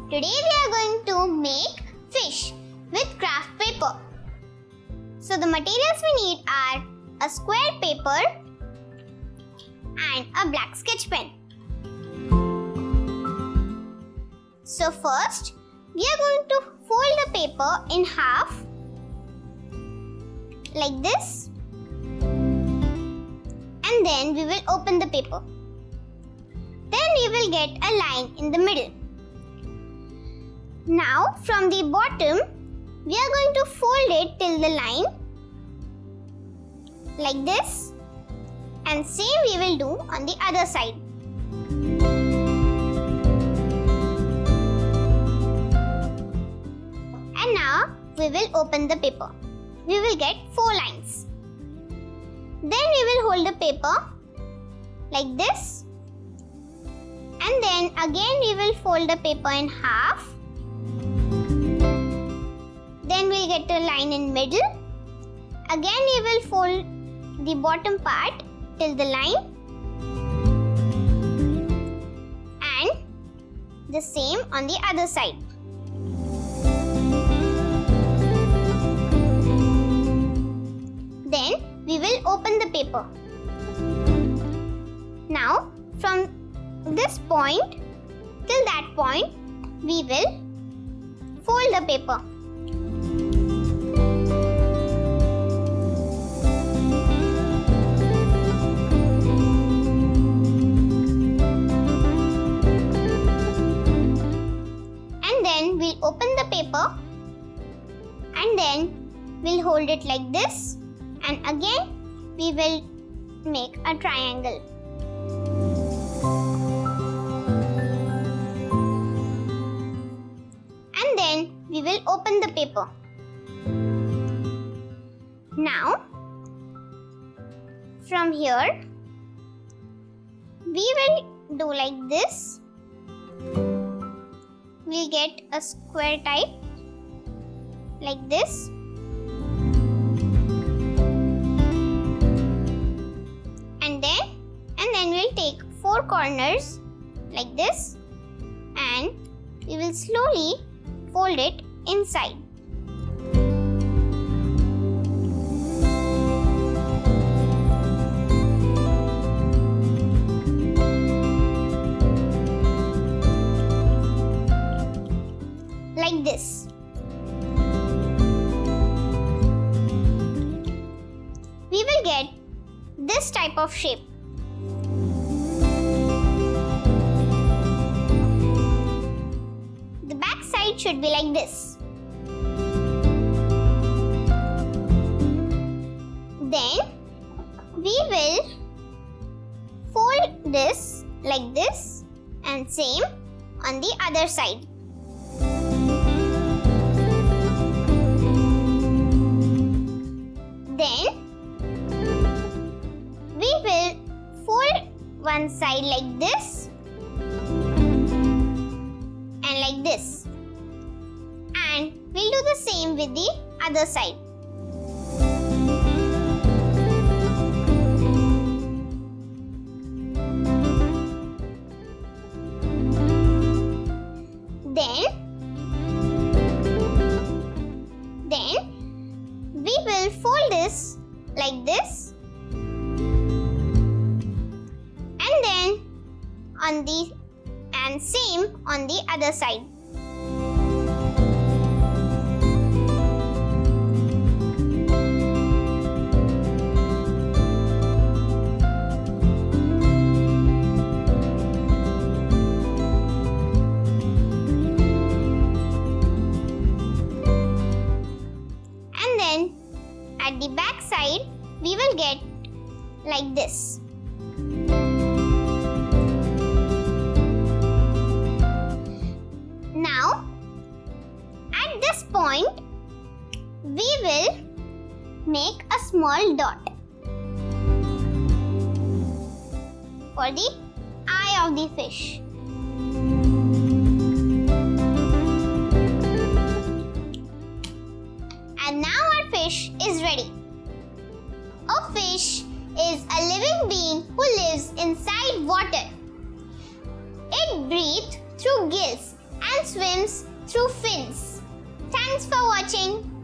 Today we are going to make fish with craft paper. So the materials we need are a square paper and a black sketch pen. So first we are going to fold the paper in half like this, and then we will open the paper. Then we will get a line in the middle. Now from the bottom we are going to fold it till the line like this, and same we will do on the other side. And now we will open the paper. We will get 4 lines. Then we will hold the paper like this, and then again we will fold the paper in half. Then we'll get a line in middle. Again we will fold the bottom part till the line, and the same on the other side. Then we will open the paper. Now from this point till that point we will fold the paper. And then we'll open the paper, and then we'll hold it like this, and again we will make a triangle. And then we will open the paper. Now from here we will do like this. We'll get a square type like this. And then we'll take 4 corners like this, and we will slowly fold it inside. Like this. We will get this type of shape. The back side should be like this. Then we will fold this like this, and same on the other side. Then we will fold one side like this and like this, and we'll do the same with the other side. Then we will fold this like this, and same on the other side. And then at the back side we will get like this. Now at this point we will make a small dot for the eye of the fish. And now our fish is ready. A fish is a living being who lives inside water. It breathes through gills and swims through fins. Thanks for watching.